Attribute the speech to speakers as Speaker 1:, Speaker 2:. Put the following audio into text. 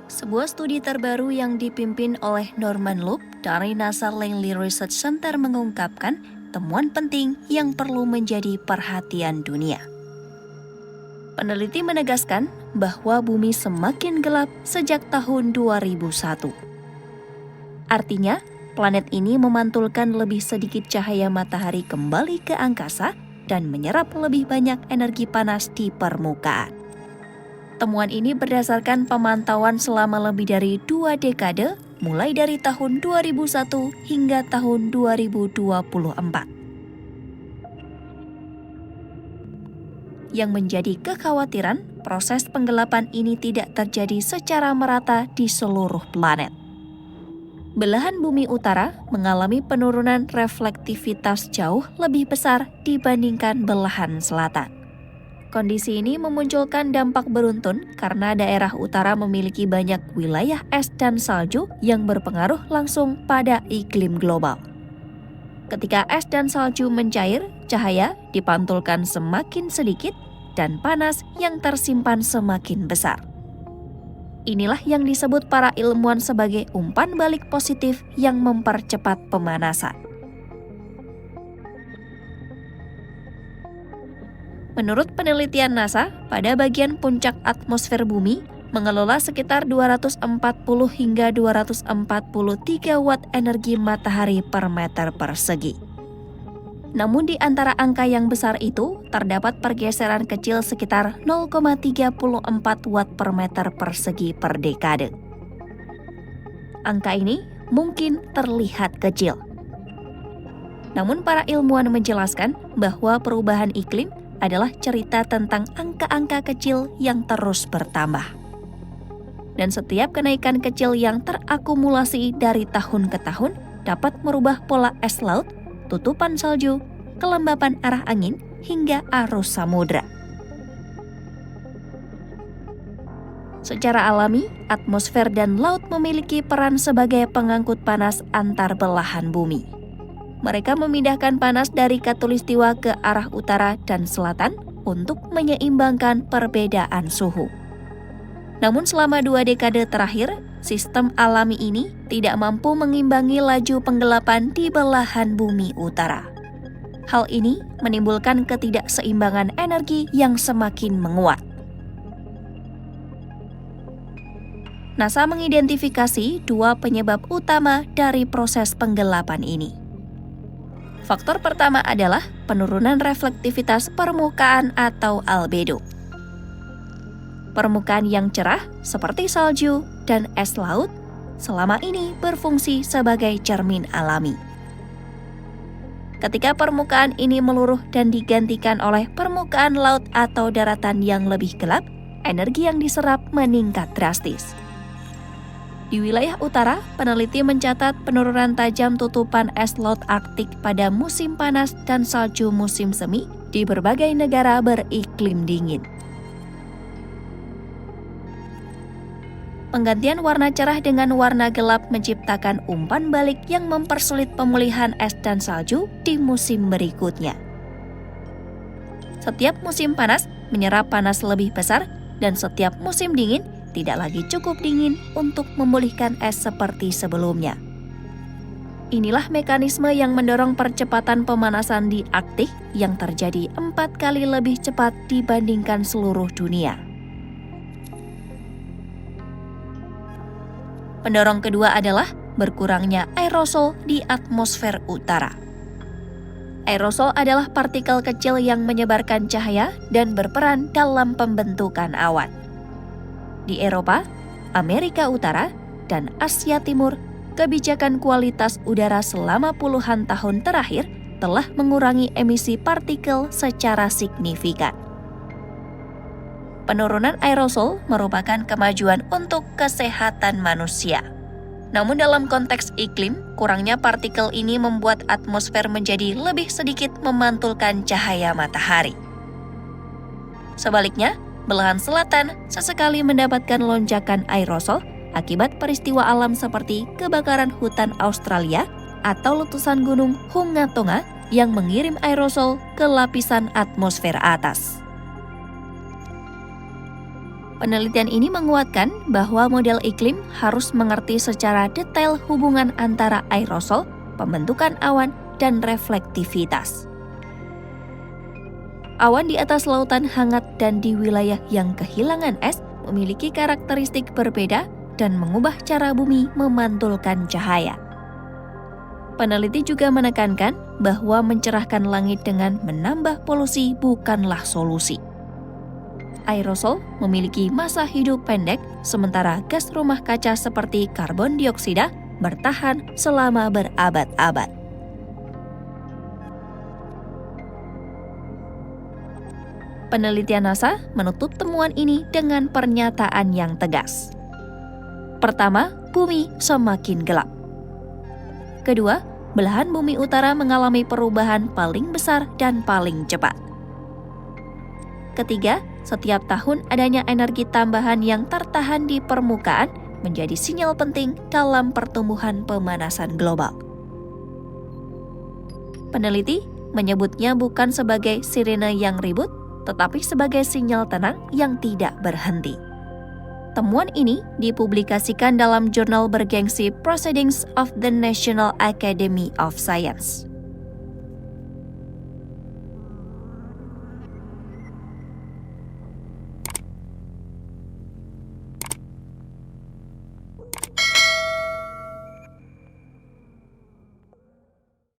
Speaker 1: Sebuah studi terbaru yang dipimpin oleh Norman Loeb dari NASA Langley Research Center mengungkapkan temuan penting yang perlu menjadi perhatian dunia. Peneliti menegaskan bahwa bumi semakin gelap sejak tahun 2001. Artinya, planet ini memantulkan lebih sedikit cahaya matahari kembali ke angkasa dan menyerap lebih banyak energi panas di permukaan. Temuan ini berdasarkan pemantauan selama lebih dari 2 dekade, mulai dari tahun 2001 hingga tahun 2024. Yang menjadi kekhawatiran, proses penggelapan ini tidak terjadi secara merata di seluruh planet. Belahan bumi utara mengalami penurunan reflektivitas jauh lebih besar dibandingkan belahan selatan. Kondisi ini memunculkan dampak beruntun karena daerah utara memiliki banyak wilayah es dan salju yang berpengaruh langsung pada iklim global. Ketika es dan salju mencair, cahaya dipantulkan semakin sedikit dan panas yang tersimpan semakin besar. Inilah yang disebut para ilmuwan sebagai umpan balik positif yang mempercepat pemanasan. Menurut penelitian NASA, pada bagian puncak atmosfer bumi mengelola sekitar 240 hingga 243 watt energi matahari per meter persegi. Namun di antara angka yang besar itu, terdapat pergeseran kecil sekitar 0,34 watt per meter persegi per dekade. Angka ini mungkin terlihat kecil. Namun para ilmuwan menjelaskan bahwa perubahan iklim adalah cerita tentang angka-angka kecil yang terus bertambah. Dan setiap kenaikan kecil yang terakumulasi dari tahun ke tahun dapat merubah pola es laut, tutupan salju, kelembapan arah angin, hingga arus samudra. Secara alami, atmosfer dan laut memiliki peran sebagai pengangkut panas antar belahan bumi. Mereka memindahkan panas dari khatulistiwa ke arah utara dan selatan untuk menyeimbangkan perbedaan suhu. Namun selama 2 dekade terakhir, sistem alami ini tidak mampu mengimbangi laju penggelapan di belahan bumi utara. Hal ini menimbulkan ketidakseimbangan energi yang semakin menguat. NASA mengidentifikasi 2 penyebab utama dari proses penggelapan ini. Faktor pertama adalah penurunan reflektivitas permukaan atau albedo. Permukaan yang cerah seperti salju dan es laut selama ini berfungsi sebagai cermin alami. Ketika permukaan ini meluruh dan digantikan oleh permukaan laut atau daratan yang lebih gelap, energi yang diserap meningkat drastis. Di wilayah utara, peneliti mencatat penurunan tajam tutupan es laut Arktik pada musim panas dan salju musim semi di berbagai negara beriklim dingin. Penggantian warna cerah dengan warna gelap menciptakan umpan balik yang mempersulit pemulihan es dan salju di musim berikutnya. Setiap musim panas menyerap panas lebih besar dan setiap musim dingin tidak lagi cukup dingin untuk memulihkan es seperti sebelumnya. Inilah mekanisme yang mendorong percepatan pemanasan di Arktik yang terjadi 4 kali lebih cepat dibandingkan seluruh dunia. Pendorong kedua adalah berkurangnya aerosol di atmosfer utara. Aerosol adalah partikel kecil yang menyebarkan cahaya dan berperan dalam pembentukan awan. Di Eropa, Amerika Utara, dan Asia Timur, kebijakan kualitas udara selama puluhan tahun terakhir telah mengurangi emisi partikel secara signifikan. Penurunan aerosol merupakan kemajuan untuk kesehatan manusia. Namun dalam konteks iklim, kurangnya partikel ini membuat atmosfer menjadi lebih sedikit memantulkan cahaya matahari. Sebaliknya, belahan selatan sesekali mendapatkan lonjakan aerosol akibat peristiwa alam seperti kebakaran hutan Australia atau letusan gunung Hunga Tonga yang mengirim aerosol ke lapisan atmosfer atas. Penelitian ini menguatkan bahwa model iklim harus mengerti secara detail hubungan antara aerosol, pembentukan awan, dan reflektivitas. Awan di atas lautan hangat dan di wilayah yang kehilangan es memiliki karakteristik berbeda dan mengubah cara bumi memantulkan cahaya. Peneliti juga menekankan bahwa mencerahkan langit dengan menambah polusi bukanlah solusi. Aerosol memiliki masa hidup pendek, sementara gas rumah kaca seperti karbon dioksida bertahan selama berabad-abad. Penelitian NASA menutup temuan ini dengan pernyataan yang tegas. Pertama, bumi semakin gelap. Kedua, belahan bumi utara mengalami perubahan paling besar dan paling cepat. Ketiga, setiap tahun adanya energi tambahan yang tertahan di permukaan menjadi sinyal penting dalam pertumbuhan pemanasan global. Peneliti menyebutnya bukan sebagai sirene yang ribut, tetapi sebagai sinyal tenang yang tidak berhenti. Temuan ini dipublikasikan dalam jurnal bergengsi Proceedings of the National Academy of Science.